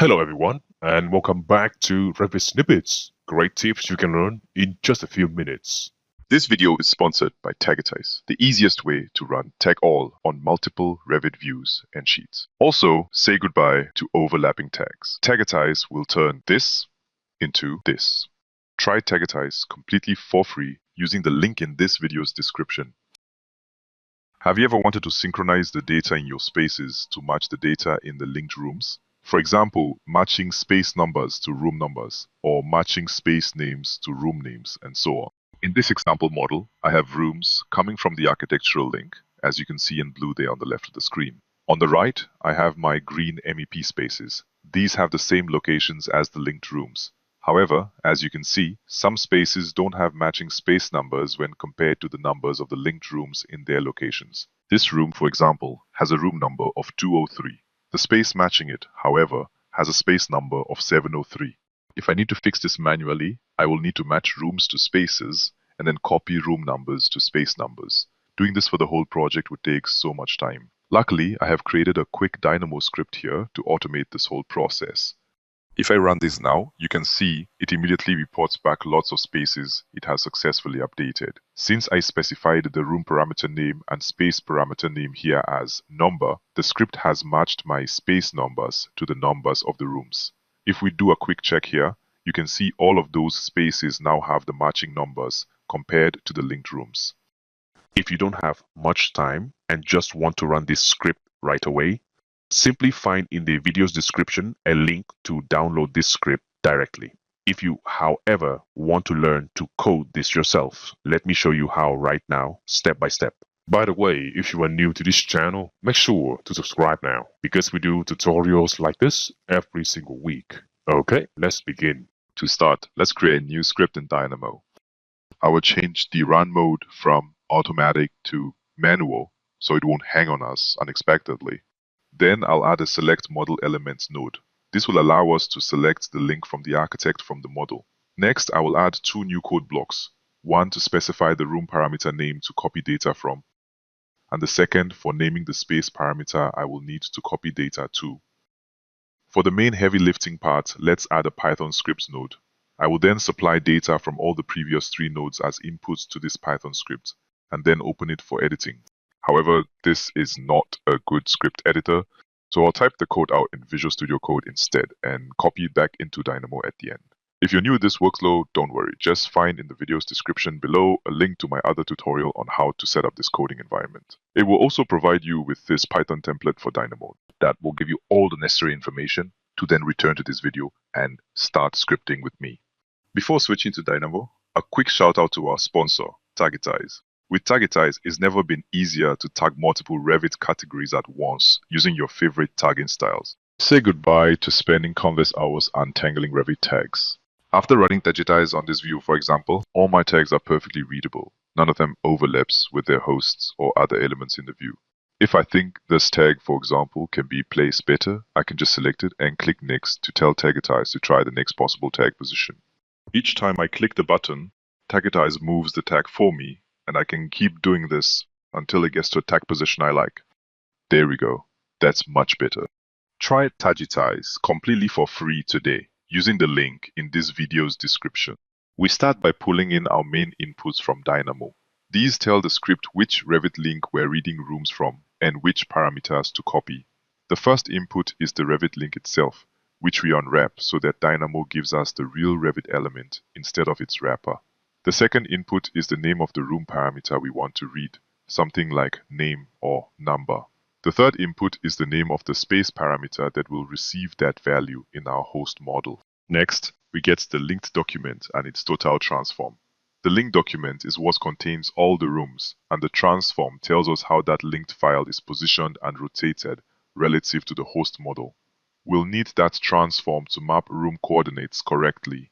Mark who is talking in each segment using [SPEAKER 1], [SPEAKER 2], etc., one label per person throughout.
[SPEAKER 1] Hello everyone, and welcome back to Revit Snippets. Great tips you can learn in just a few minutes.
[SPEAKER 2] This video is sponsored by Tagitize, the easiest way to run Tag All on multiple Revit views and sheets. Also, say goodbye to overlapping tags. Tagitize will turn this into this. Try Tagitize completely for free using the link in this video's description. Have you ever wanted to synchronize the data in your spaces to match the data in the linked rooms? For example, matching space numbers to room numbers, or matching space names to room names, and so on. In this example model, I have rooms coming from the architectural link, as you can see in blue there on the left of the screen. On the right, I have my green MEP spaces. These have the same locations as the linked rooms. However, as you can see, some spaces don't have matching space numbers when compared to the numbers of the linked rooms in their locations. This room, for example, has a room number of 203. The space matching it, however, has a space number of 703. If I need to fix this manually, I will need to match rooms to spaces and then copy room numbers to space numbers. Doing this for the whole project would take so much time. Luckily, I have created a quick Dynamo script here to automate this whole process. If I run this now, you can see it immediately reports back lots of spaces it has successfully updated. Since I specified the room parameter name and space parameter name here as number, the script has matched my space numbers to the numbers of the rooms. If we do a quick check here, you can see all of those spaces now have the matching numbers compared to the linked rooms.
[SPEAKER 1] If you don't have much time and just want to run this script right away, simply find in the video's description a link to download this script directly. If you, however, want to learn to code this yourself, let me show you how right now, step by step. By the way, if you are new to this channel, make sure to subscribe now, because we do tutorials like this every single week. Okay, let's begin.
[SPEAKER 2] To start, let's create a new script in Dynamo. I will change the run mode from automatic to manual so it won't hang on us unexpectedly. Then I'll add a select model elements node. This will allow us to select the link from the architect from the model. Next, I will add two new code blocks. One to specify the room parameter name to copy data from, and the second for naming the space parameter I will need to copy data to. For the main heavy lifting part, let's add a Python scripts node. I will then supply data from all the previous three nodes as inputs to this Python script, and then open it for editing. However, this is not a good script editor, so I'll type the code out in Visual Studio Code instead and copy it back into Dynamo at the end. If you're new to this workflow, don't worry. Just find in the video's description below a link to my other tutorial on how to set up this coding environment. It will also provide you with this Python template for Dynamo that will give you all the necessary information to then return to this video and start scripting with me. Before switching to Dynamo, a quick shout out to our sponsor, Tagitize. With Tagitize, it's never been easier to tag multiple Revit categories at once using your favorite tagging styles. Say goodbye to spending countless hours untangling Revit tags. After running Tagitize on this view, for example, all my tags are perfectly readable. None of them overlaps with their hosts or other elements in the view. If I think this tag, for example, can be placed better, I can just select it and click Next to tell Tagitize to try the next possible tag position. Each time I click the button, Tagitize moves the tag for me, and I can keep doing this until it gets to a tag position I like. There we go. That's much better. Try Tagitize completely for free today using the link in this video's description. We start by pulling in our main inputs from Dynamo. These tell the script which Revit link we're reading rooms from and which parameters to copy. The first input is the Revit link itself, which we unwrap so that Dynamo gives us the real Revit element instead of its wrapper. The second input is the name of the room parameter we want to read, something like name or number. The third input is the name of the space parameter that will receive that value in our host model. Next, we get the linked document and its total transform. The linked document is what contains all the rooms, and the transform tells us how that linked file is positioned and rotated relative to the host model. We'll need that transform to map room coordinates correctly.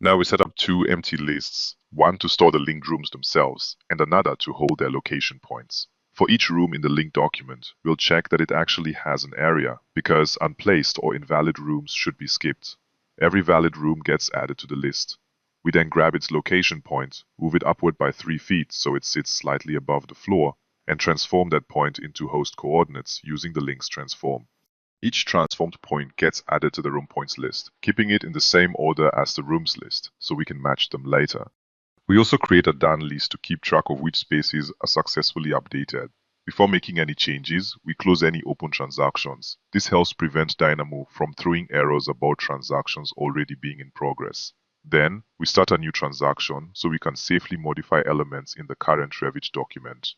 [SPEAKER 2] Now we set up two empty lists, one to store the linked rooms themselves and another to hold their location points. For each room in the linked document, we'll check that it actually has an area, because unplaced or invalid rooms should be skipped. Every valid room gets added to the list. We then grab its location point, move it upward by 3 feet so it sits slightly above the floor, and transform that point into host coordinates using the link's transform. Each transformed point gets added to the room points list, keeping it in the same order as the rooms list, so we can match them later. We also create a done list to keep track of which spaces are successfully updated. Before making any changes, we close any open transactions. This helps prevent Dynamo from throwing errors about transactions already being in progress. Then, we start a new transaction so we can safely modify elements in the current Revit document.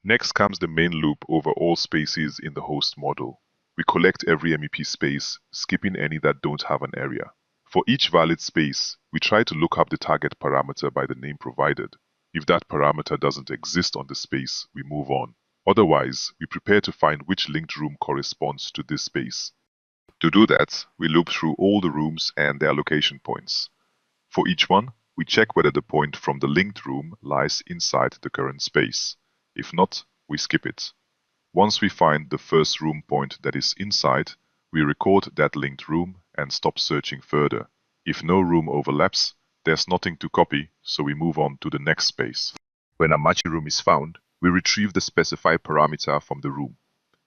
[SPEAKER 2] Next comes the main loop over all spaces in the host model. We collect every MEP space, skipping any that don't have an area. For each valid space, we try to look up the target parameter by the name provided. If that parameter doesn't exist on the space, we move on. Otherwise, we prepare to find which linked room corresponds to this space. To do that, we loop through all the rooms and their location points. For each one, we check whether the point from the linked room lies inside the current space. If not, we skip it. Once we find the first room point that is inside, we record that linked room and stop searching further. If no room overlaps, there's nothing to copy, so we move on to the next space. When a matching room is found, we retrieve the specified parameter from the room.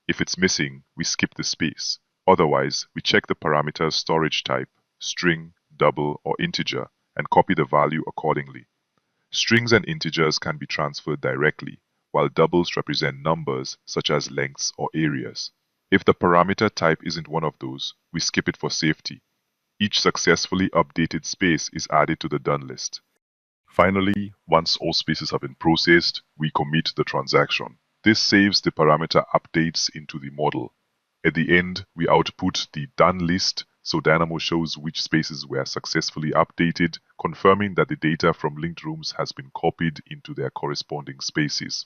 [SPEAKER 2] If it's missing, we skip the space. Otherwise, we check the parameter's storage type, string, double, or integer, and copy the value accordingly. Strings and integers can be transferred directly, while doubles represent numbers such as lengths or areas. If the parameter type isn't one of those, we skip it for safety. Each successfully updated space is added to the done list. Finally, once all spaces have been processed, we commit the transaction. This saves the parameter updates into the model. At the end, we output the done list, so Dynamo shows which spaces were successfully updated, confirming that the data from linked rooms has been copied into their corresponding spaces.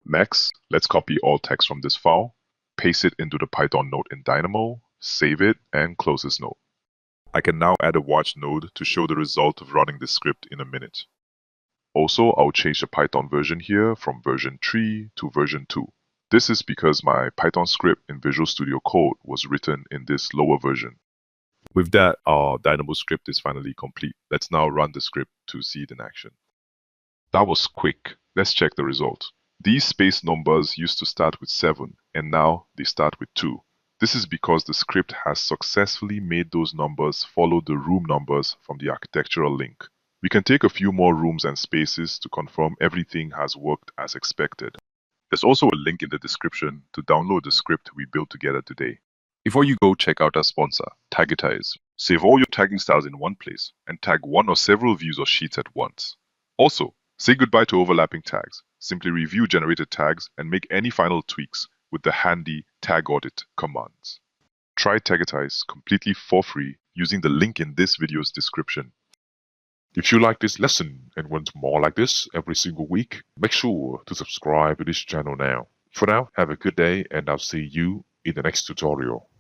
[SPEAKER 2] Next, let's copy all text from this file, paste it into the Python node in Dynamo, save it, and close this node. I can now add a watch node to show the result of running this script in a minute. Also, I'll change the Python version here from version 3 to version 2. This is because my Python script in Visual Studio Code was written in this lower version. With that, our Dynamo script is finally complete. Let's now run the script to see it in action. That was quick. Let's check the result. These space numbers used to start with 7, and now they start with 2. This is because the script has successfully made those numbers follow the room numbers from the architectural link. We can take a few more rooms and spaces to confirm everything has worked as expected. There's also a link in the description to download the script we built together today. Before you go, check out our sponsor, Taggetize. Save all your tagging styles in one place and tag one or several views or sheets at once. Also, say goodbye to overlapping tags. Simply review generated tags and make any final tweaks with the handy tag audit commands. Try Taggetize completely for free using the link in this video's description. If you like this lesson and want more like this every single week, make sure to subscribe to this channel now. For now, have a good day and I'll see you in the next tutorial.